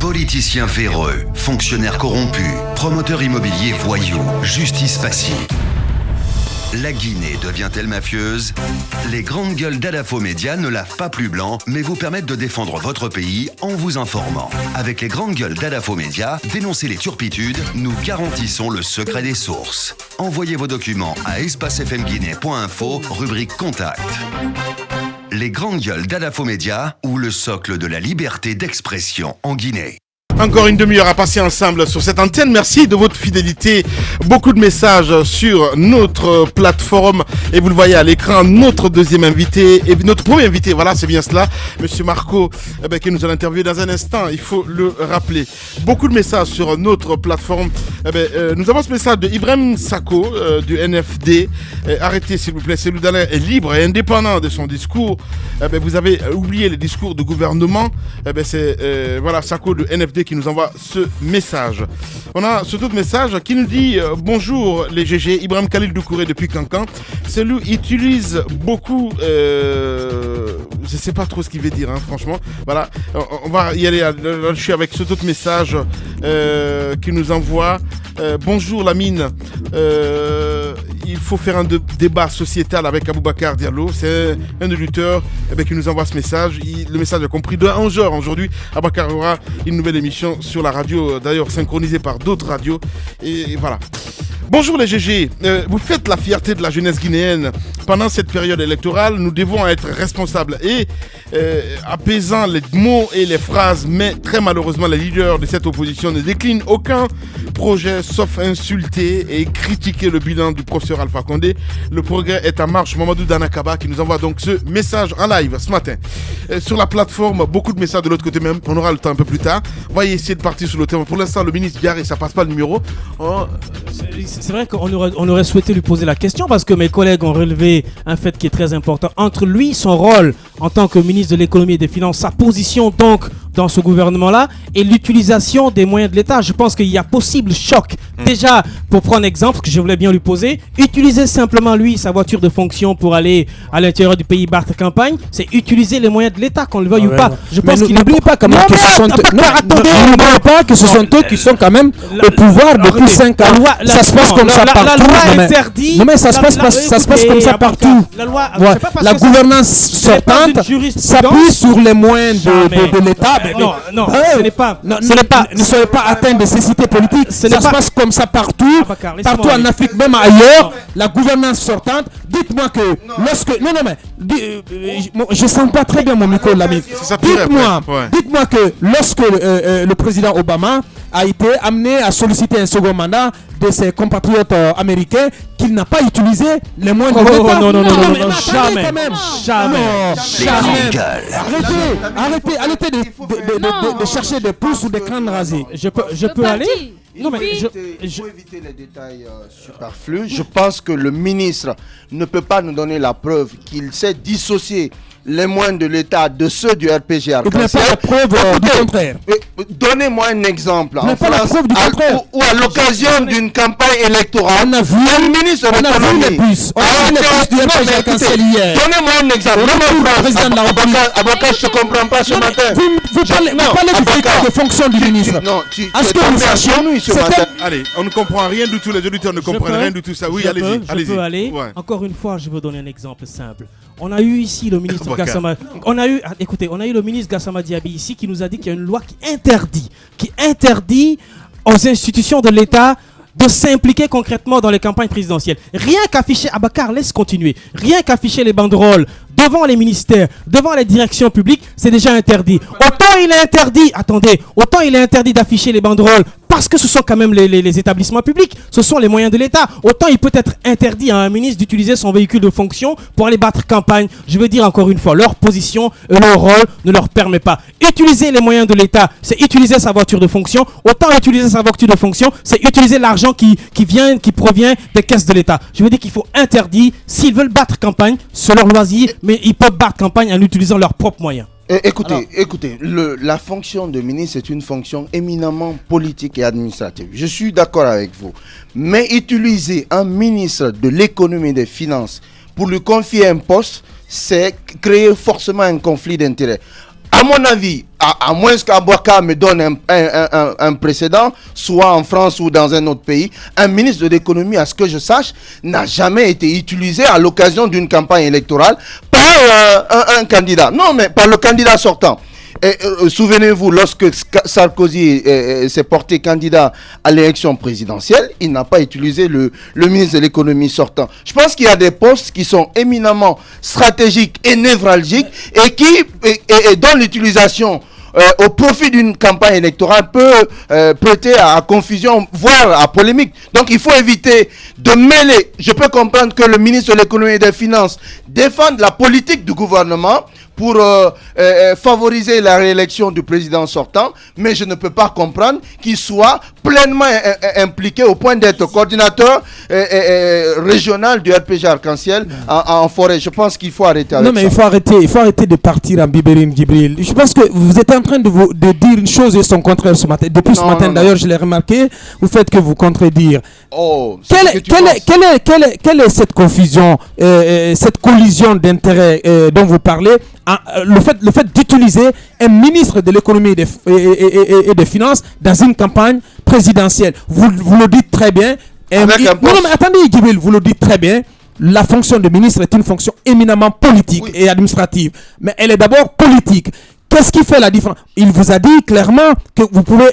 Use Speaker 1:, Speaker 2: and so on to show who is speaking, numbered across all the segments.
Speaker 1: Politiciens véreux, fonctionnaires corrompus, promoteurs immobiliers voyous, justice passive. La Guinée devient-elle mafieuse ? Les grandes gueules d'Adafo Média ne lavent pas plus blanc, mais vous permettent de défendre votre pays en vous informant. Avec les grandes gueules d'Adafo Média, dénoncez les turpitudes, nous garantissons le secret des sources. Envoyez vos documents à espacefmguinée.info, rubrique Contact. Les grandes gueules d'Adafo Média ou le socle de la liberté d'expression en Guinée.
Speaker 2: Encore une demi-heure à passer ensemble sur cette antenne. Merci de votre fidélité. Beaucoup de messages sur notre plateforme. Et vous le voyez à l'écran, notre deuxième invité, et notre premier invité, voilà, c'est bien cela, Monsieur Marco, qui nous a interviewé dans un instant, il faut le rappeler. Beaucoup de messages sur notre plateforme. Nous avons ce message de Ibrahim Sako, du NFD. Arrêtez s'il vous plaît, Cellou Dalein est libre et indépendant de son discours. Vous avez oublié le discours du gouvernement. C'est voilà, Sako de NFD qui nous envoie ce message. On a ce autre message qui nous dit bonjour les GG, Ibrahim Khalil Doucouré depuis Cancan. Cellou utilise beaucoup, je sais pas trop ce qu'il veut dire, franchement. Voilà, on va y aller. Je suis avec ce autre message qui nous envoie bonjour Lamine. Il faut faire un débat sociétal avec Aboubacar Diallo. C'est un des lutteurs qui nous envoie ce message. Le message est compris de 11h aujourd'hui. Aboubacar aura une nouvelle émission sur la radio, d'ailleurs synchronisée par d'autres radios. Et voilà. Bonjour les GG, vous faites la fierté de la jeunesse guinéenne. Pendant cette période électorale, nous devons être responsables et apaisant les mots et les phrases, mais très malheureusement les leaders de cette opposition ne déclinent aucun projet sauf insulter et critiquer le bilan du professeur Alpha Condé. Le progrès est en marche. Mamadou Danakaba qui nous envoie donc ce message en live ce matin. Sur la plateforme, beaucoup de messages de l'autre côté même, on aura le temps un peu plus tard. On va essayer de partir sur le thème. Pour l'instant, le ministre Diaré, ça passe pas le numéro.
Speaker 3: C'est vrai qu'on aurait souhaité lui poser la question parce que mes collègues ont relevé un fait qui est très important. Entre lui, son rôle en tant que ministre de l'économie et des finances, sa position donc dans ce gouvernement-là et l'utilisation des moyens de l'État, je pense qu'il y a possible choc. Déjà, pour prendre exemple, que je voulais bien lui poser, utiliser simplement lui, sa voiture de fonction pour aller à l'intérieur du pays battre campagne, c'est utiliser les moyens de l'État, qu'on le veuille ou pas. Je pense qu'il n'oublie pas quand même que ce sont n'oubliez pas que ce sont eux qui sont quand même au pouvoir depuis 5 ans. Ça se passe comme ça partout. La loi interdit. Non mais ça se passe comme ça partout. La gouvernance sortante s'appuie sur les moyens de l'État. Non, ce n'est pas. Ne soyez pas atteint de cécité politique. Ça se passe comme ça partout, partout en Afrique, même ailleurs. La gouvernance sortante. Dites-moi que lorsque je sens pas très bien mon micro, l'ami. Dites-moi que lorsque le président Obama a été amené à solliciter un second mandat de ses compatriotes américains, qu'il n'a pas utilisé les moyens de l'État. Non, jamais. Arrêtez de chercher des pouces ou des crânes rasés. Je peux aller.
Speaker 4: Pour éviter les détails superflus, je pense que le ministre ne peut pas nous donner la preuve qu'il s'est dissocié les moyens de l'État de ceux du RPG Arc-en-Ciel.
Speaker 3: Vous n'avez pas la preuve du contraire.
Speaker 4: Donnez-moi un exemple. En France, ou à l'occasion d'une campagne électorale,
Speaker 3: on a vu
Speaker 4: un ministre de l'économie. Donnez-moi un exemple. Avocat, je ne comprends pas ce matin.
Speaker 3: Vous parlez de fonction du ministre.
Speaker 4: Non,
Speaker 3: est-ce que nous sachions
Speaker 2: Allez, on ne comprend rien du tout. Les auditeurs ne comprennent rien du tout ça. Oui, allez-y.
Speaker 3: Je peux aller. Encore une fois, je veux donner un exemple simple. On a eu ici le ministre Gassama. On a eu le ministre Gassama Diaby ici qui nous a dit qu'il y a une loi qui interdit aux institutions de l'État de s'impliquer concrètement dans les campagnes présidentielles. Rien qu'afficher, Abakar, laisse continuer. Rien qu'afficher les banderoles devant les ministères, devant les directions publiques, c'est déjà interdit. Autant il est interdit d'afficher les banderoles parce que ce sont quand même les établissements publics, ce sont les moyens de l'État. Autant il peut être interdit à un ministre d'utiliser son véhicule de fonction pour aller battre campagne. Je veux dire encore une fois, leur position et leur rôle ne leur permet pas. Utiliser les moyens de l'État, c'est utiliser sa voiture de fonction. Autant utiliser sa voiture de fonction, c'est utiliser l'argent qui provient des caisses de l'État. Je veux dire qu'il faut interdire. S'ils veulent battre campagne, c'est leur loisir, mais ils peuvent battre campagne en utilisant leurs propres moyens.
Speaker 4: Écoutez, la fonction de ministre est une fonction éminemment politique et administrative. Je suis d'accord avec vous. Mais utiliser un ministre de l'économie et des finances pour lui confier un poste, c'est créer forcément un conflit d'intérêts. À mon avis, à moins qu'Abouaka me donne un précédent, soit en France ou dans un autre pays, un ministre de l'économie, à ce que je sache, n'a jamais été utilisé à l'occasion d'une campagne électorale par un candidat. Non, mais par le candidat sortant. Souvenez-vous, lorsque Sarkozy s'est porté candidat à l'élection présidentielle, il n'a pas utilisé le ministre de l'économie sortant. Je pense qu'il y a des postes qui sont éminemment stratégiques et névralgiques et dont l'utilisation au profit d'une campagne électorale peut prêter à confusion, voire à polémique. Donc il faut éviter de mêler. Je peux comprendre que le ministre de l'économie et des finances défende la politique du gouvernement pour favoriser la réélection du président sortant, mais je ne peux pas comprendre qu'il soit pleinement impliqué au point d'être coordinateur régional du RPG Arc-en-Ciel en forêt. Je pense qu'il faut arrêter avec ça.
Speaker 5: Non, mais il faut arrêter de partir en Bibérine, Djibril. Je pense que vous êtes en train de dire une chose et son contraire ce matin. Depuis ce matin, d'ailleurs, je l'ai remarqué, vous faites que vous contredire. Quelle est cette confusion, cette collision d'intérêts dont vous parlez? Le fait d'utiliser un ministre de l'économie et des finances dans une campagne présidentielle. Vous le dites très bien. Non, mais attendez, Djibril, vous le dites très bien. La fonction de ministre est une fonction éminemment politique et administrative. Mais elle est d'abord politique. Qu'est-ce qui fait la différence? Il vous a dit clairement que vous pouvez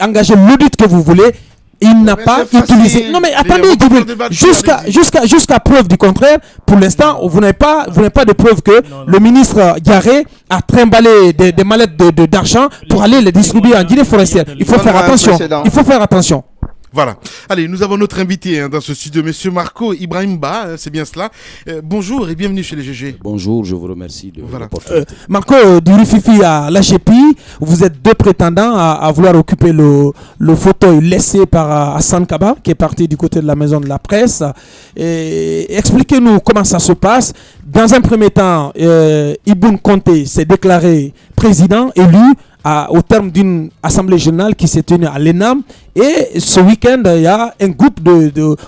Speaker 5: engager l'audit que vous voulez. Il n'a pas utilisé. Non mais attendez, jusqu'à preuve du contraire, pour l'instant, vous n'avez pas de preuve que le ministre Diaré a trimballé des mallettes d'argent pour aller les distribuer en Guinée forestière. Il faut faire attention. Il faut faire attention.
Speaker 2: Voilà. Allez, nous avons notre invité dans ce studio, Monsieur Marco Ibrahimba, c'est bien cela. Bonjour et bienvenue chez les GG.
Speaker 6: Bonjour, je vous remercie de l'opportunité.
Speaker 5: Marco, du Rififi à l'AGPI, vous êtes deux prétendants à vouloir occuper le fauteuil laissé par Hassan Kaba, qui est parti du côté de la maison de la presse. Expliquez-nous comment ça se passe. Dans un premier temps, Iboun Konté s'est déclaré président, élu, au terme d'une assemblée générale qui s'est tenue à l'ENAM. Et ce week-end, il y a un groupe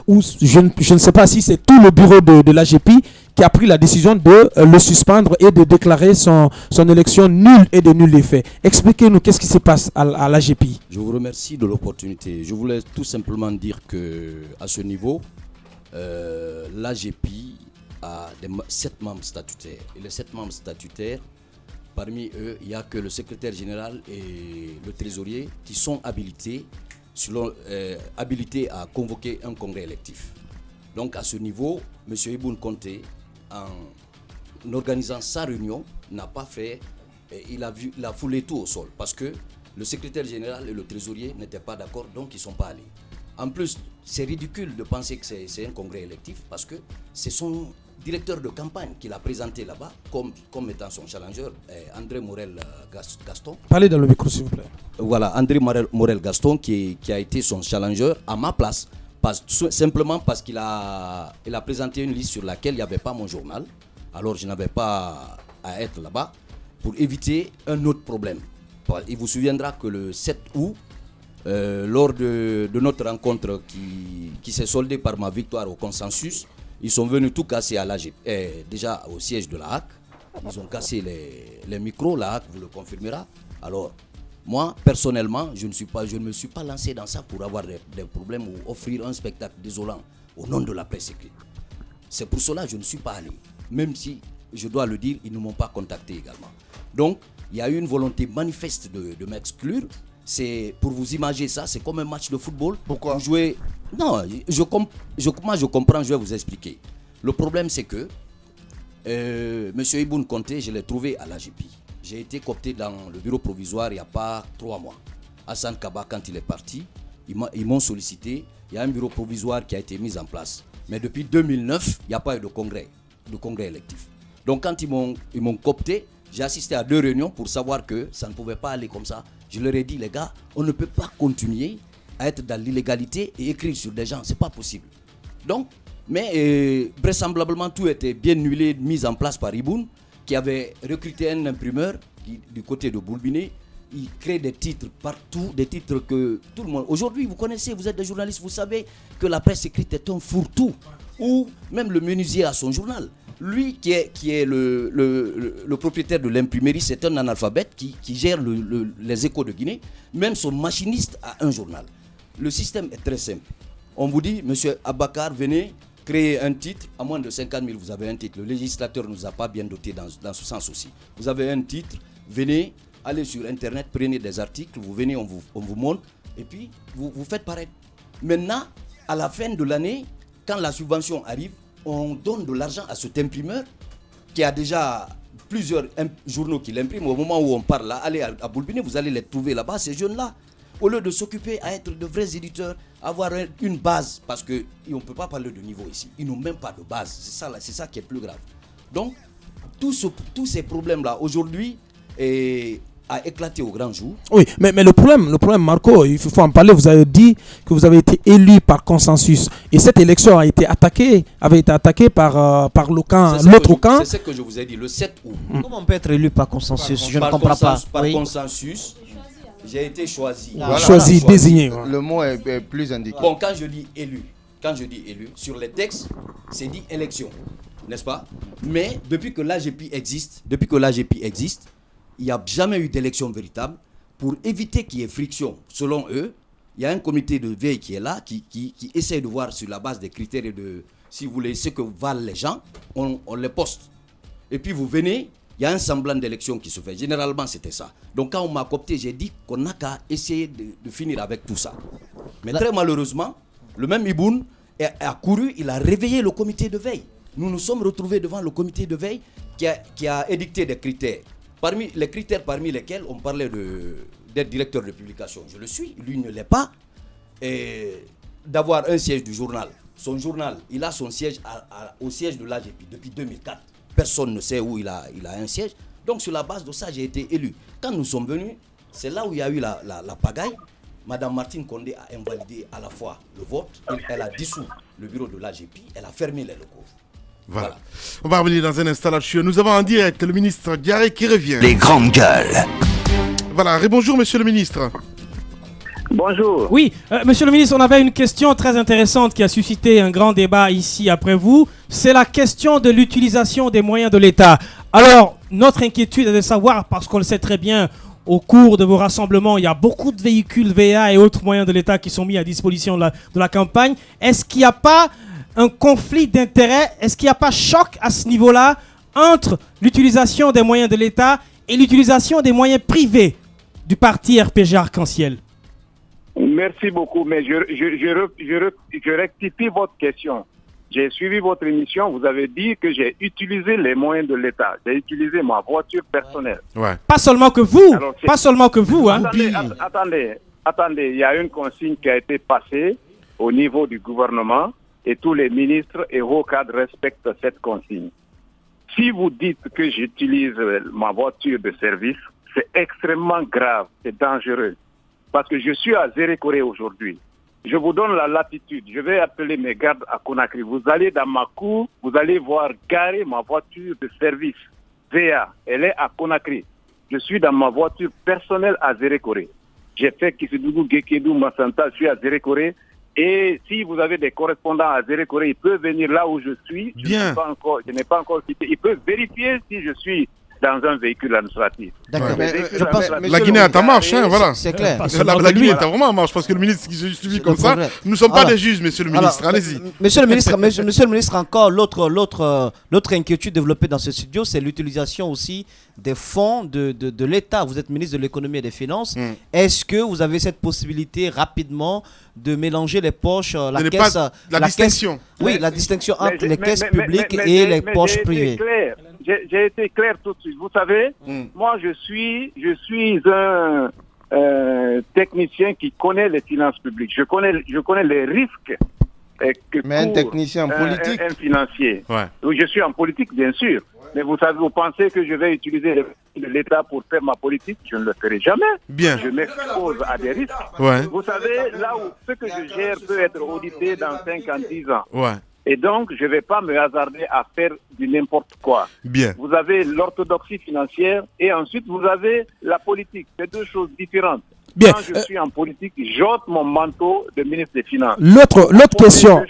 Speaker 5: où je ne sais pas si c'est tout le bureau de l'AGPI qui a pris la décision de le suspendre et de déclarer son élection nulle et de nul effet. Expliquez-nous qu'est-ce qui se passe à l'AGPI.
Speaker 6: Je vous remercie de l'opportunité. Je voulais tout simplement dire qu'à ce niveau, l'AGPI a 7 membres statutaires. Et les 7 membres statutaires, parmi eux, il n'y a que le secrétaire général et le trésorier qui sont habilités à convoquer un congrès électif. Donc à ce niveau, M. Iboun Konté, en organisant sa réunion, n'a pas fait, il a foulé tout au sol parce que le secrétaire général et le trésorier n'étaient pas d'accord, donc ils ne sont pas allés. En plus, c'est ridicule de penser que c'est un congrès électif parce que c'est son directeur de campagne qui l'a présenté là-bas comme étant son challenger, André Morel-Gaston.
Speaker 5: Parlez dans le micro s'il vous plaît.
Speaker 6: Voilà, André Morel-Gaston qui a été son challenger à ma place, simplement parce qu'il a présenté une liste sur laquelle il n'y avait pas mon journal. Alors je n'avais pas à être là-bas pour éviter un autre problème. Il vous souviendra que le 7 août, lors de notre rencontre qui s'est soldée par ma victoire au consensus, ils sont venus tout casser à déjà au siège de la HAC. Ils ont cassé les micros, la HAC vous le confirmera. Alors, moi, personnellement, je ne me suis pas lancé dans ça pour avoir des problèmes ou offrir un spectacle désolant au nom de la presse écrite. C'est pour cela que je ne suis pas allé. Même si, je dois le dire, ils ne m'ont pas contacté également. Donc, il y a eu une volonté manifeste de m'exclure. C'est pour vous imaginer ça, c'est comme un match de football.
Speaker 4: Pourquoi?
Speaker 6: Vous jouez... Non, moi je comprends, je vais vous expliquer. Le problème c'est que M. Iboun Konté, je l'ai trouvé à l'AGPI. J'ai été coopté dans le bureau provisoire il n'y a pas 3 mois. Hassan Kaba, quand il est parti, ils m'ont sollicité. Il y a un bureau provisoire qui a été mis en place. Mais depuis 2009, il n'y a pas eu de congrès électif. Donc quand ils m'ont coopté, j'ai assisté à 2 réunions pour savoir que ça ne pouvait pas aller comme ça. Je leur ai dit, les gars, on ne peut pas continuer à être dans l'illégalité et écrire sur des gens. C'est pas possible. Donc, mais vraisemblablement, tout était bien huilé, mis en place par Iboun, qui avait recruté un imprimeur du côté de Boulbiné. Il crée des titres partout, des titres que tout le monde... Aujourd'hui, vous connaissez, vous êtes des journalistes, vous savez que la presse écrite est un fourre-tout. Ou même le menuisier a son journal. Lui qui est le propriétaire de l'imprimerie, c'est un analphabète qui gère les Échos de Guinée. Même son machiniste a un journal. Le système est très simple. On vous dit, monsieur Abakar, venez créer un titre. À moins de 50 000, vous avez un titre. Le législateur ne nous a pas bien doté dans ce sens aussi. Vous avez un titre, venez, allez sur Internet, prenez des articles, vous venez, on vous montre, et puis vous faites paraître. Maintenant, à la fin de l'année, quand la subvention arrive, on donne de l'argent à cet imprimeur qui a déjà plusieurs journaux qui l'impriment. Au moment où on parle là, allez à Boulbiné, vous allez les trouver là-bas, ces jeunes-là. Au lieu de s'occuper à être de vrais éditeurs, avoir une base, parce qu'on ne peut pas parler de niveau ici. Ils n'ont même pas de base. C'est ça qui est plus grave. Donc, tous ces problèmes-là, aujourd'hui, a éclaté au grand jour.
Speaker 5: Oui, mais le problème, Marco, il faut en parler. Vous avez dit que vous avez été élu par consensus. Et cette élection avait été attaquée par l'autre camp.
Speaker 6: C'est ce que je vous ai dit, le 7 août.
Speaker 7: Comment on peut être élu par consensus? Je ne comprends pas.
Speaker 6: Par consensus, j'ai été choisi.
Speaker 5: Désigné.
Speaker 4: Le mot est plus indiqué.
Speaker 6: Bon, quand je dis élu, sur les textes, c'est dit élection, n'est-ce pas? Mais depuis que l'AGEPI existe, il n'y a jamais eu d'élection véritable. Pour éviter qu'il y ait friction, selon eux, il y a un comité de veille qui est là, qui essaie de voir sur la base des critères et de, si vous voulez, ce que valent les gens, on les poste. Et puis vous venez, il y a un semblant d'élection qui se fait. Généralement, c'était ça. Donc quand on m'a coopté, j'ai dit qu'on n'a qu'à essayer de finir avec tout ça. Mais très malheureusement, le même Iboun a couru, il a réveillé le comité de veille. Nous nous sommes retrouvés devant le comité de veille qui a édicté des critères. Parmi lesquels on parlait d'être directeur de publication. Je le suis, lui ne l'est pas. Et d'avoir un siège du journal. Son journal, il a son siège au siège de l'AGEPI depuis 2004. Personne ne sait où il a un siège. Donc sur la base de ça, j'ai été élu. Quand nous sommes venus, c'est là où il y a eu la pagaille. Madame Martine Condé a invalidé à la fois le vote, elle a dissous le bureau de l'AGEPI, elle a fermé les locaux.
Speaker 2: Voilà. On va revenir dans un instant là-dessus. Nous avons en direct le ministre Diaré qui revient.
Speaker 1: Les grandes gueules.
Speaker 2: Voilà, bonjour monsieur le ministre.
Speaker 3: Bonjour. Oui, monsieur le ministre, on avait une question très intéressante qui a suscité un grand débat ici après vous. C'est la question de l'utilisation des moyens de l'État. Alors, notre inquiétude est de savoir, parce qu'on le sait très bien, au cours de vos rassemblements, il y a beaucoup de véhicules VA et autres moyens de l'État qui sont mis à disposition de la campagne. Est-ce qu'il n'y a pas un conflit d'intérêts? Est-ce qu'il n'y a pas choc à ce niveau-là entre l'utilisation des moyens de l'État et l'utilisation des moyens privés du parti RPG Arc-en-Ciel?
Speaker 8: Merci beaucoup, mais je rectifie votre question. J'ai suivi votre émission, vous avez dit que j'ai utilisé les moyens de l'État. J'ai utilisé ma voiture personnelle.
Speaker 2: Ouais.
Speaker 3: Pas seulement que vous, hein.
Speaker 8: Attendez, il y a une consigne qui a été passée au niveau du gouvernement et tous les ministres et hauts cadres respectent cette consigne. Si vous dites que j'utilise ma voiture de service, c'est extrêmement grave, c'est dangereux. Parce que je suis à Zérékoré aujourd'hui. Je vous donne la latitude. Je vais appeler mes gardes à Conakry. Vous allez dans ma cour, vous allez voir garer ma voiture de service. VA, elle est à Conakry. Je suis dans ma voiture personnelle à Zérékoré. J'ai fait Kissidougou, Gekedou, Massanta, je suis à Zérékoré. Et si vous avez des correspondants à Zérékoré, ils peuvent venir là où je suis.
Speaker 2: Bien.
Speaker 8: Je n'ai pas encore quitté. Ils peuvent vérifier si je suis dans un véhicule administratif.
Speaker 7: D'accord,
Speaker 2: ouais. La Guinée est en marche, hein, voilà.
Speaker 7: C'est clair.
Speaker 2: La Guinée est vraiment en marche, parce que le ministre qui se justifie comme ça, nous ne sommes pas des juges, monsieur le ministre. Allez-y.
Speaker 7: Monsieur le ministre, encore l'autre inquiétude développée dans ce studio, c'est l'utilisation aussi des fonds de l'État. Vous êtes ministre de l'économie et des finances. Est-ce que vous avez cette possibilité rapidement de mélanger les poches,
Speaker 2: la distinction.
Speaker 7: Oui, la distinction entre les caisses publiques et les poches privées.
Speaker 8: J'ai été clair tout de suite. Vous savez, moi je suis un technicien qui connaît les finances publiques. Je connais les risques
Speaker 4: mais un technicien politique,
Speaker 8: un financier.
Speaker 2: Ouais.
Speaker 8: Donc, je suis en politique, bien sûr. Mais vous savez, vous pensez que je vais utiliser l'État pour faire ma politique? Je ne le ferai jamais.
Speaker 2: Bien.
Speaker 8: Je m'expose à des risques.
Speaker 2: Ouais.
Speaker 8: Vous savez, là où ce que je gère peut être audité dans 5 ans, 10 ans.
Speaker 2: Ouais.
Speaker 8: Et donc, je ne vais pas me hasarder à faire du n'importe quoi.
Speaker 2: Bien.
Speaker 8: Vous avez l'orthodoxie financière et ensuite vous avez la politique. C'est deux choses différentes.
Speaker 5: Bien.
Speaker 8: Quand je suis en politique, j'ôte mon manteau de ministre des Finances.
Speaker 5: L'autre question,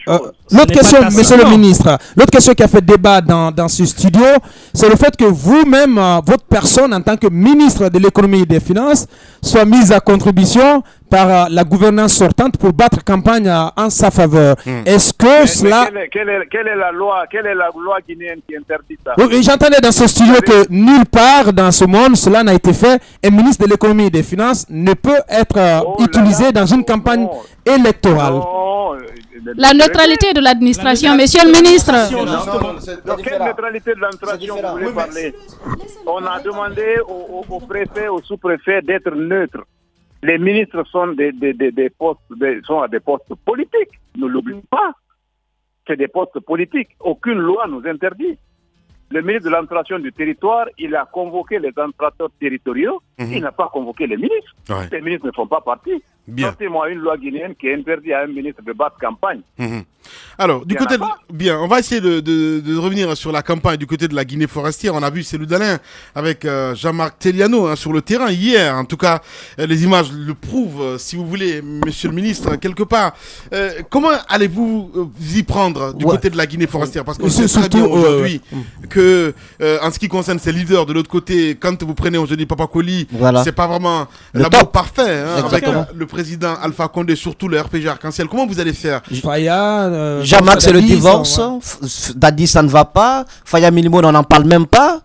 Speaker 5: monsieur le ministre, l'autre question qui a fait débat dans ce studio, c'est le fait que vous-même, votre personne en tant que ministre de l'économie et des finances, soit mise à contribution par la gouvernance sortante pour battre campagne en sa faveur. Est-ce que cela...
Speaker 8: Quelle est la loi guinéenne qui interdit ça?
Speaker 5: Oui, j'entendais dans ce studio que nulle part dans ce monde cela n'a été fait. Un ministre de l'économie et des finances ne peut être utilisé dans une campagne électorale.
Speaker 9: La neutralité de l'administration, monsieur le ministre.
Speaker 8: De quelle neutralité de l'administration vous voulez parler? On a demandé au préfet, au sous-préfet d'être neutre. Les ministres sont sont à des postes politiques. Ne l'oublions pas. C'est des postes politiques. Aucune loi nous interdit. Le ministre de l'administration du territoire, il a convoqué les administrateurs territoriaux. Il n'a pas convoqué les ministres. Ouais. Les ministres ne font pas partie. Sortez-moi une loi guinéenne qui interdit à un ministre de battre campagne.
Speaker 2: Alors, du côté bien, on va essayer de revenir sur la campagne du côté de la Guinée forestière. On a vu Cellou Dalein avec Jean-Marc Teliano sur le terrain hier. En tout cas, les images le prouvent, si vous voulez, monsieur le ministre, quelque part. Comment allez-vous y prendre du côté de la Guinée forestière? Parce qu'on sait très bien aujourd'hui que, en ce qui concerne ses leaders de l'autre côté, quand vous prenez aujourd'hui Papa Koli, c'est pas vraiment l'abord parfait, hein, avec le président Alpha Condé, surtout le RPG Arc-en-Ciel. Comment vous allez faire?
Speaker 7: Jean-Marc, c'est le divorce. Dadi, ça ne va pas. Faya Milimo, on n'en parle même pas.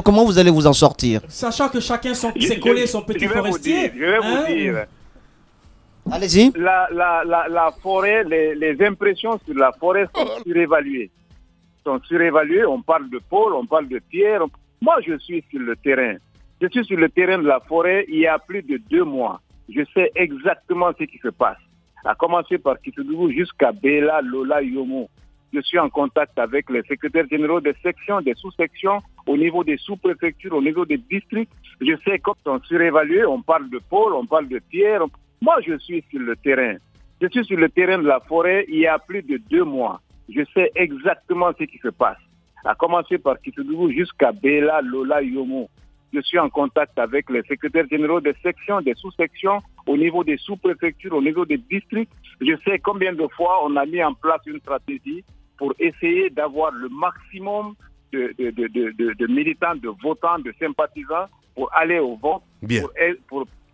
Speaker 7: Comment vous allez vous en sortir?
Speaker 3: Sachant que chacun s'est collé son petit forestier.
Speaker 8: Je vais vous dire.
Speaker 7: Allez-y.
Speaker 8: La forêt, les impressions sur la forêt sont surévaluées. On parle de pôle, on parle de pierre. Moi, je suis sur le terrain. Je suis sur le terrain de la forêt il y a plus de 2 mois. Je sais exactement ce qui se passe. À commencer par Kitoudou jusqu'à Bela, Lola, Yomo. Je suis en contact avec les secrétaires généraux des sections, des sous-sections, au niveau des sous-préfectures, au niveau des districts. Je sais comme ils sont surévalués. On parle de pôle, on parle de pierre. Moi, je suis sur le terrain. Je suis sur le terrain de la forêt il y a plus de 2 mois. Je sais exactement ce qui se passe. À commencer par Kitoudou jusqu'à Bela, Lola, Yomo. Je suis en contact avec les secrétaires généraux des sections, des sous-sections, au niveau des sous-préfectures, au niveau des districts. Je sais combien de fois on a mis en place une stratégie pour essayer d'avoir le maximum de militants, de votants, de sympathisants pour aller au vote,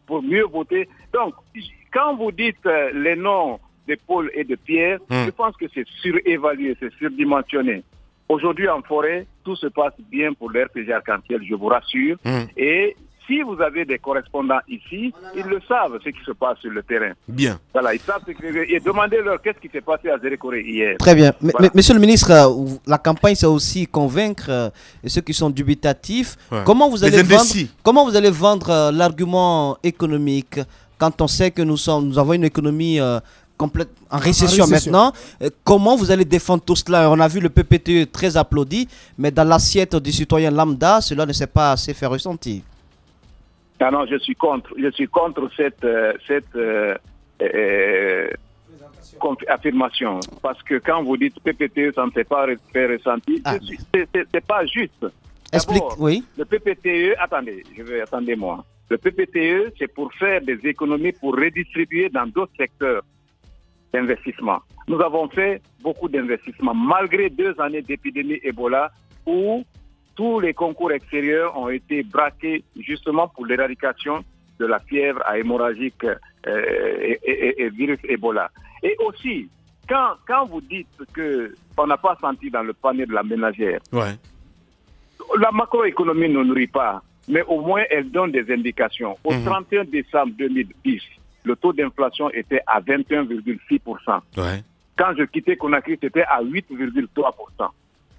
Speaker 8: pour mieux voter. Donc, quand vous dites les noms de Paul et de Pierre, je pense que c'est surévalué, c'est surdimensionné. Aujourd'hui, en forêt, tout se passe bien pour l'RPG Arc-en-Ciel, je vous rassure. Et si vous avez des correspondants ici, ils le savent, ce qui se passe sur le terrain.
Speaker 2: Bien.
Speaker 8: Voilà, ils savent et demandez-leur qu'est-ce qui s'est passé à Zérékoré hier.
Speaker 7: Très bien. Voilà. Monsieur le ministre, la campagne, c'est aussi convaincre ceux qui sont dubitatifs. Ouais. Comment vous allez vendre l'argument économique quand on sait que nous avons une économie complète en récession maintenant? Comment vous allez défendre tout cela? On a vu le PPTE très applaudi, mais dans l'assiette du citoyen lambda, cela ne s'est pas assez fait ressentir.
Speaker 8: Non, je suis contre cette affirmation. Parce que quand vous dites PPTE, ça ne s'est pas fait ressentir, c'est pas juste.
Speaker 7: Explique, oui.
Speaker 8: Le PPTE, attendez-moi. Le PPTE, c'est pour faire des économies, pour redistribuer dans d'autres secteurs d'investissement. Nous avons fait beaucoup d'investissements, malgré 2 années d'épidémie Ebola, où tous les concours extérieurs ont été braqués justement pour l'éradication de la fièvre à hémorragique et virus Ebola. Et aussi, quand vous dites qu'on n'a pas senti dans le panier de la ménagère, la macroéconomie ne nourrit pas, mais au moins elle donne des indications. Au 31 décembre 2010, le taux d'inflation était à 21,6%. Quand je quittais Conakry, c'était à 8,3%.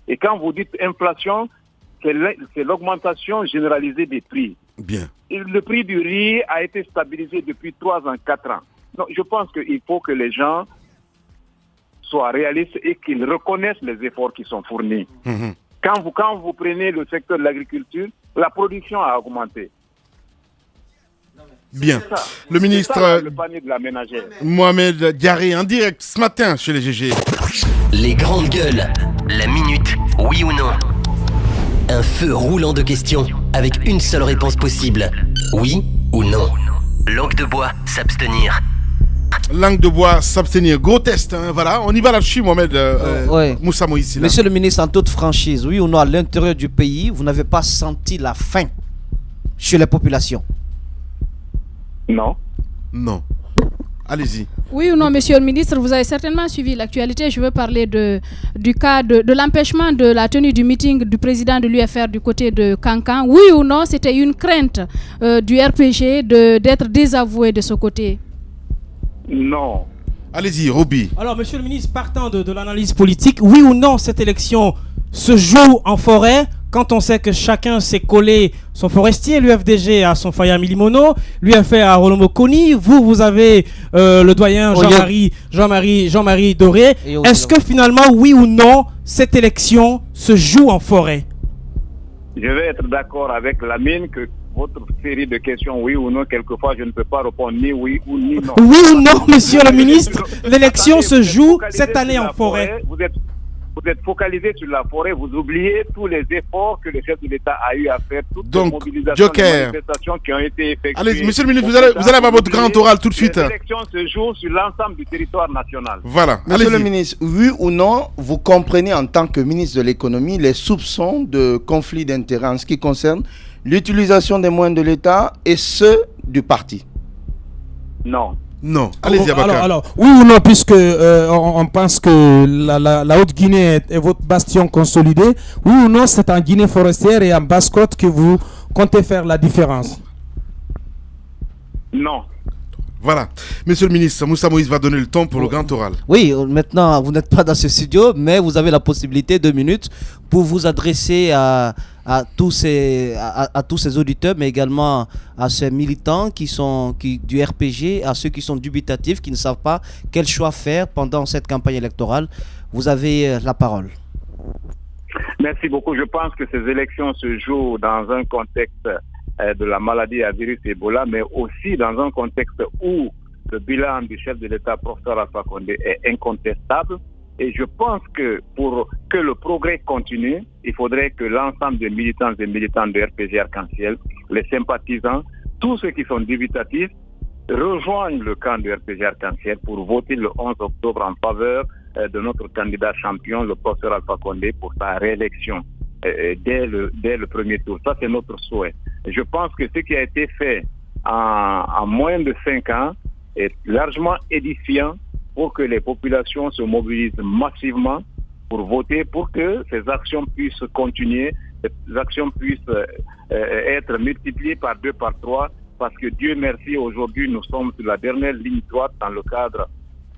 Speaker 8: Et quand vous dites inflation, c'est l'augmentation généralisée des prix.
Speaker 2: Bien.
Speaker 8: Et le prix du riz a été stabilisé depuis 3 ans, 4 ans. Donc, je pense qu'il faut que les gens soient réalistes et qu'ils reconnaissent les efforts qui sont fournis. Quand vous prenez le secteur de l'agriculture, la production a augmenté.
Speaker 2: Bien. Le ministre
Speaker 8: le panier de la ménagère.
Speaker 2: Mohamed Diaré en direct ce matin chez les GG.
Speaker 10: Les grandes gueules. La minute, oui ou non. Un feu roulant de questions avec une seule réponse possible. Oui ou non. Langue de bois. bois, s'abstenir.
Speaker 2: Langue de bois, s'abstenir. Gros test, hein, voilà. On y va là-dessus, Mohamed Moussa Moïse.
Speaker 7: Monsieur le ministre, en toute franchise, oui ou non, à l'intérieur du pays, vous n'avez pas senti la faim chez les populations?
Speaker 8: Non.
Speaker 2: Non. Allez-y.
Speaker 9: Oui ou non, monsieur le ministre, vous avez certainement suivi l'actualité. Je veux parler du cas de l'empêchement de la tenue du meeting du président de l'UFR du côté de Cancan. Oui ou non, c'était une crainte du RPG d'être désavoué de ce côté?
Speaker 8: Non.
Speaker 2: Allez-y, Roby.
Speaker 3: Alors, monsieur le ministre, partant de l'analyse politique, oui ou non, cette élection se joue en forêt, quand on sait que chacun s'est collé son forestier, l'UFDG a son Faya Milimono, l'UFR a Rolombo Koni, vous avez le doyen Jean-Marie Doré. Est-ce que finalement, oui ou non, cette élection se joue en forêt?
Speaker 8: Je vais être d'accord avec Lamine que votre série de questions, oui ou non, quelquefois je ne peux pas répondre ni oui ou ni non.
Speaker 3: Oui ou non, monsieur le ministre, l'élection se joue cette année en forêt.
Speaker 8: Vous êtes focalisé sur la forêt, vous oubliez tous les efforts que le chef de l'État a eu à faire, toutes les mobilisations, les manifestations qui ont été effectuées.
Speaker 2: Allez, monsieur le ministre, vous allez avoir votre grand oral tout de suite.
Speaker 8: Les élections se jouent sur l'ensemble du territoire national.
Speaker 2: Voilà.
Speaker 4: Monsieur le ministre, oui ou non, vous comprenez en tant que ministre de l'économie les soupçons de conflit d'intérêts en ce qui concerne l'utilisation des moyens de l'État et ceux du parti?
Speaker 8: Non.
Speaker 2: Non. Allez-y, Abaka.
Speaker 5: Alors, oui ou non, puisque on pense que la Haute-Guinée est votre bastion consolidé, oui ou non, c'est en Guinée forestière et en Basse-Côte que vous comptez faire la différence?
Speaker 8: Non.
Speaker 2: Voilà. Monsieur le ministre, Moussa Moïse va donner le temps pour le grand oral.
Speaker 7: Oui, maintenant, vous n'êtes pas dans ce studio, mais vous avez la possibilité, 2 minutes, pour vous adresser à tous ces auditeurs, mais également à ces militants du RPG, à ceux qui sont dubitatifs, qui ne savent pas quel choix faire pendant cette campagne électorale. Vous avez la parole.
Speaker 8: Merci beaucoup. Je pense que ces élections se jouent dans un contexte de la maladie à virus Ebola, mais aussi dans un contexte où le bilan du chef de l'État, professeur Alpha Condé, est incontestable. Et je pense que pour que le progrès continue, il faudrait que l'ensemble des militants et militants de RPG Arc-en-Ciel, les sympathisants, tous ceux qui sont dubitatifs, rejoignent le camp de RPG Arc-en-Ciel pour voter le 11 octobre en faveur de notre candidat champion, le professeur Alpha Condé, pour sa réélection dès le premier tour. Ça, c'est notre souhait. Je pense que ce qui a été fait en moins de 5 ans est largement édifiant pour que les populations se mobilisent massivement pour voter, pour que ces actions puissent continuer, ces actions puissent être multipliées par 2, par 3, parce que Dieu merci, aujourd'hui nous sommes sur la dernière ligne droite dans le cadre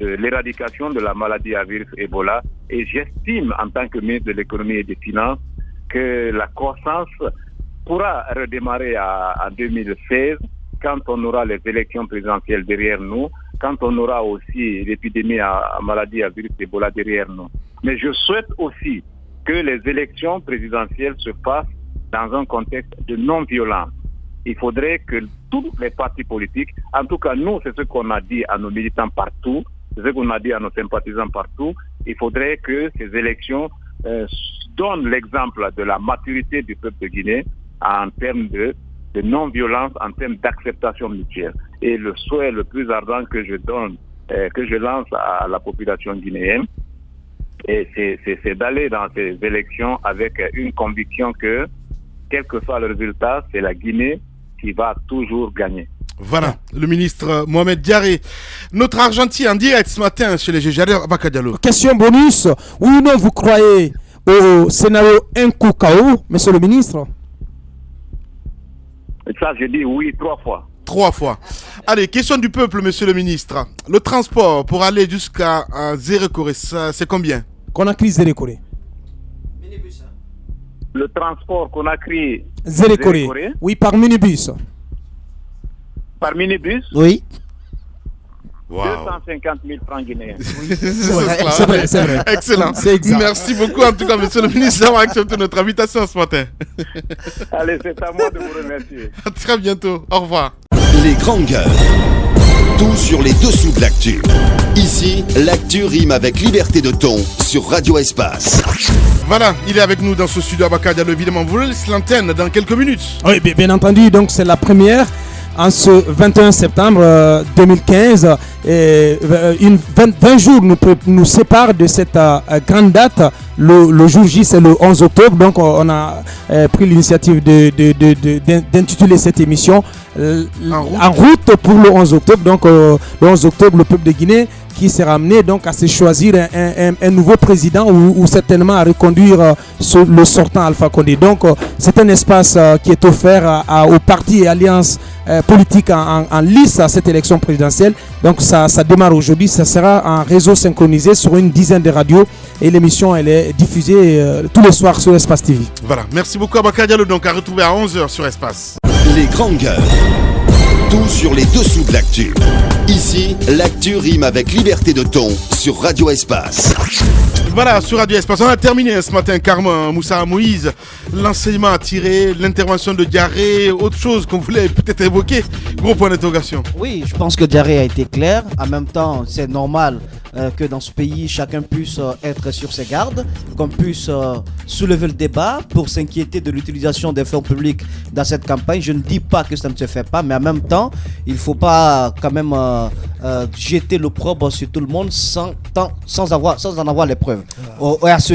Speaker 8: de l'éradication de la maladie à virus Ebola, et j'estime en tant que ministre de l'économie et des finances que la croissance pourra redémarrer en 2016 quand on aura les élections présidentielles derrière nous, quand on aura aussi l'épidémie à maladie à virus Ebola derrière nous. Mais je souhaite aussi que les élections présidentielles se fassent dans un contexte de non-violence. Il faudrait que tous les partis politiques, en tout cas nous, c'est ce qu'on a dit à nos militants partout, c'est ce qu'on a dit à nos sympathisants partout, il faudrait que ces élections donnent l'exemple de la maturité du peuple de Guinée en termes de non-violence, en termes d'acceptation mutuelle. Et le souhait le plus ardent que je lance à la population guinéenne, c'est d'aller dans ces élections avec une conviction que, quel que soit le résultat, c'est la Guinée qui va toujours gagner.
Speaker 2: Voilà, le ministre Mohamed Diaré. Notre Argentine en direct ce matin chez les GG. Abaka Diallo.
Speaker 5: Question bonus. Oui ou non, vous croyez au scénario Nkukao, monsieur le ministre?
Speaker 8: Ça, je dis oui 3 fois.
Speaker 2: 3 fois. Allez, question du peuple, monsieur le ministre. Le transport pour aller jusqu'à Zérekoré, c'est combien?
Speaker 5: Conakry Zérekoré.
Speaker 8: Le transport Conakry
Speaker 5: Zérekoré. Oui, par minibus.
Speaker 8: Par minibus?
Speaker 5: Oui.
Speaker 2: Wow.
Speaker 8: 250 000 francs guinéens.
Speaker 2: C'est vrai. Excellent. Merci beaucoup en tout cas, monsieur le ministre, d'avoir accepté notre invitation ce matin.
Speaker 8: Allez, c'est à moi de vous remercier.
Speaker 2: À très bientôt. Au revoir.
Speaker 1: Les grandes gueules. Tout sur les dessous de l'actu. Ici, l'actu rime avec liberté de ton sur Radio Espace.
Speaker 2: Voilà, il est avec nous dans ce studio Abaka Diallo. Évidemment, vous laissez l'antenne dans quelques minutes.
Speaker 5: Oui, bien entendu, donc c'est la première en ce 21 septembre 2015. 20 jours nous séparent de cette grande date. Le jour J, c'est le 11 octobre. Donc, on a pris l'initiative d'intituler cette émission en route pour le 11 octobre. Donc, le 11 octobre, le peuple de Guinée qui s'est ramené donc à se choisir un nouveau président ou certainement à reconduire le sortant Alpha Condé. Donc, c'est un espace qui est offert aux partis et alliances politiques en lice à cette élection présidentielle. Donc, ça démarre aujourd'hui. Ça sera en réseau synchronisé sur une dizaine de radios. Et l'émission, elle est diffusée tous les soirs sur Espace TV.
Speaker 2: Voilà, merci beaucoup Abaka Diallo, donc à retrouver à 11h sur Espace.
Speaker 1: Les grandes gueules. Tout sur les dessous de l'actu. Ici, l'actu rime avec liberté de ton sur Radio Espace.
Speaker 2: Voilà, sur Radio Espace, on a terminé ce matin, Carmen, Moussa Moïse, l'enseignement à tirer, l'intervention de Diarré, autre chose qu'on voulait peut-être évoquer. Gros point d'interrogation.
Speaker 7: Oui, je pense que Diarré a été clair. En même temps, c'est normal que dans ce pays, chacun puisse être sur ses gardes, qu'on puisse soulever le débat pour s'inquiéter de l'utilisation des fonds publics dans cette campagne. Je ne dis pas que ça ne se fait pas, mais en même temps, il ne faut pas quand même jeter l'opprobre sur tout le monde sans en avoir les preuves.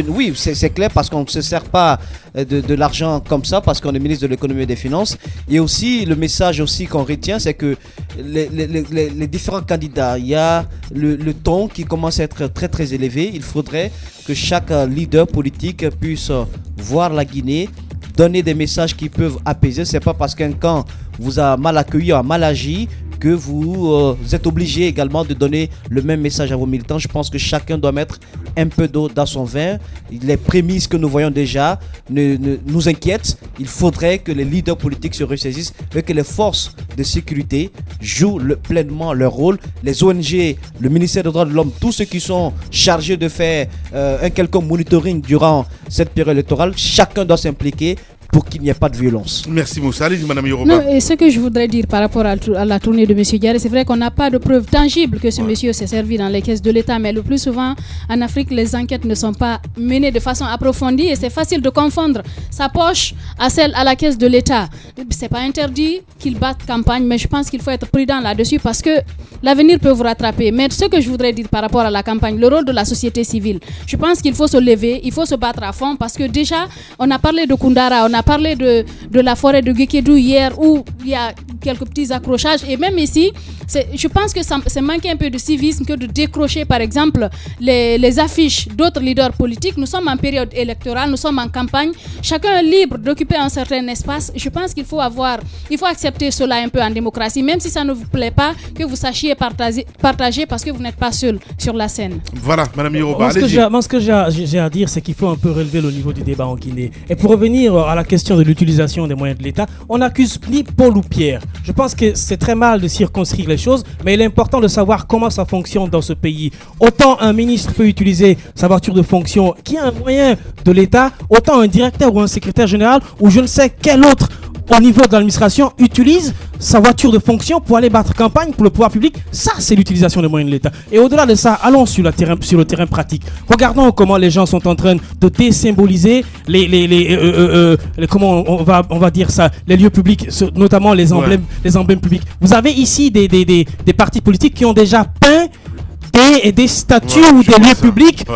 Speaker 7: Oui, c'est clair, parce qu'on ne se sert pas de l'argent comme ça, parce qu'on est ministre de l'économie et des finances. Et aussi, le message aussi qu'on retient, c'est que les différents candidats, il y a le ton qui commence à être très très élevé. Il faudrait que chaque leader politique puisse voir la Guinée, donner des messages qui peuvent apaiser. C'est pas parce qu'un camp vous a mal accueilli, a mal agi, que vous êtes obligé également de donner le même message à vos militants. Je pense que chacun doit mettre un peu d'eau dans son vin. Les prémices que nous voyons déjà nous inquiètent. Il faudrait que les leaders politiques se ressaisissent et que les forces de sécurité jouent pleinement leur rôle. Les ONG, le ministère des droits de l'homme, tous ceux qui sont chargés de faire un quelconque monitoring durant cette période électorale, chacun doit s'impliquer pour qu'il n'y ait pas de violence.
Speaker 2: Merci Moussa. Allez, Madame Yoruba.
Speaker 9: Non, et ce que je voudrais dire par rapport à la tournée de M. Diarré, c'est vrai qu'on n'a pas de preuves tangibles que ce monsieur s'est servi dans les caisses de l'État, mais le plus souvent, en Afrique, les enquêtes ne sont pas menées de façon approfondie et c'est facile de confondre sa poche à celle à la caisse de l'État. C'est pas interdit qu'il batte campagne, mais je pense qu'il faut être prudent là-dessus parce que l'avenir peut vous rattraper. Mais ce que je voudrais dire par rapport à la campagne, le rôle de la société civile, je pense qu'il faut se lever, il faut se battre à fond parce que déjà, on a parlé de Koundara, on a parlé de la forêt de Guékédou hier où il y a quelques petits accrochages et même ici, je pense que c'est manquer un peu de civisme que de décrocher par exemple les affiches d'autres leaders politiques. Nous sommes en période électorale, nous sommes en campagne, chacun est libre d'occuper un certain espace. Je pense qu'il faut accepter cela un peu en démocratie, même si ça ne vous plaît pas, que vous sachiez partager parce que vous n'êtes pas seul sur la scène.
Speaker 2: Voilà, Madame Yoruba.
Speaker 3: Moi, ce que j'ai à dire, c'est qu'il faut un peu relever le niveau du débat en Guinée. Et pour revenir à la question de l'utilisation des moyens de l'État, on n'accuse ni Paul ou Pierre. Je pense que c'est très mal de circonscrire les choses, mais il est important de savoir comment ça fonctionne dans ce pays. Autant un ministre peut utiliser sa voiture de fonction qui est un moyen de l'État, autant un directeur ou un secrétaire général ou je ne sais quel autre au niveau de l'administration utilise sa voiture de fonction pour aller battre campagne pour le pouvoir public. Ça, c'est l'utilisation des moyens de l'État. Et au-delà de ça, allons sur le terrain pratique. Regardons comment les gens sont en train de désymboliser comment on va dire ça, les lieux publics, notamment les emblèmes publics. Vous avez ici des partis politiques qui ont déjà peint des statues ou des lieux publics,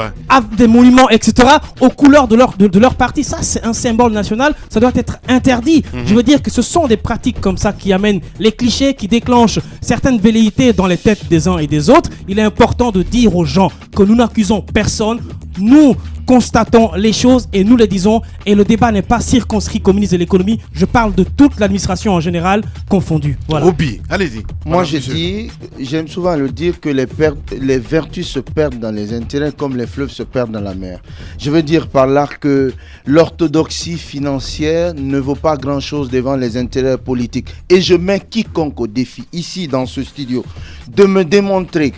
Speaker 3: des monuments, etc., aux couleurs de leur parti. Ça, c'est un symbole national, ça doit être interdit. Je veux dire que ce sont des pratiques comme ça qui amènent les clichés, qui déclenchent certaines velléités dans les têtes des uns et des autres. Il est important de dire aux gens que nous n'accusons personne, nous constatons les choses et nous les disons, et le débat n'est pas circonscrit au ministre de l'économie. Je parle de toute l'administration en général confondue. Voilà.
Speaker 2: Obi, allez-y.
Speaker 4: Moi, j'aime souvent le dire que les vertus se perdent dans les intérêts comme les fleuves se perdent dans la mer. Je veux dire par là que l'orthodoxie financière ne vaut pas grand-chose devant les intérêts politiques. Et je mets quiconque au défi, ici dans ce studio, de me démontrer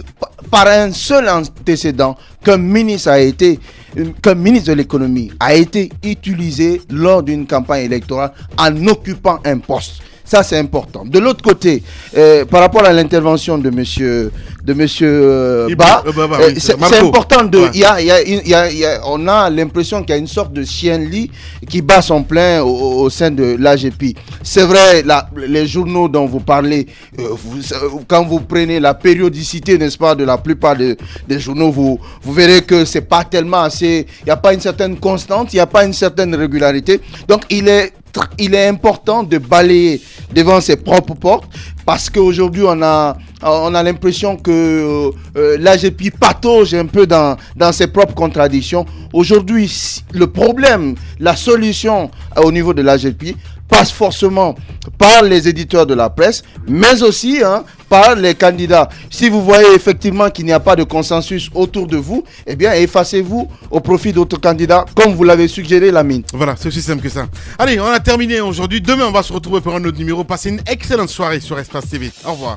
Speaker 4: par un seul antécédent qu'un ministre de l'économie a été utilisé lors d'une campagne électorale en occupant un poste. Ça, c'est important. De l'autre côté, par rapport à l'intervention de M. monsieur c'est important de. On a l'impression qu'il y a une sorte de chien-lit qui bat son plein au sein de l'AGEPI. C'est vrai, les journaux dont vous parlez, quand vous prenez la périodicité, n'est-ce pas, de la plupart des journaux, vous verrez que c'est pas tellement assez. Il n'y a pas une certaine constante, il n'y a pas une certaine régularité. Donc il est important de balayer devant ses propres portes, parce qu'aujourd'hui on a l'impression que l'AGEPI patauge un peu dans ses propres contradictions. Aujourd'hui, le problème, la solution au niveau de l'AGEPI passe forcément par les éditeurs de la presse, mais aussi par les candidats. Si vous voyez effectivement qu'il n'y a pas de consensus autour de vous, eh bien effacez-vous au profit d'autres candidats, comme vous l'avez suggéré, Lamine.
Speaker 2: Voilà, c'est aussi simple que ça. Allez, on a terminé aujourd'hui. Demain, on va se retrouver pour un autre numéro. Passez une excellente soirée sur Espace TV. Au revoir.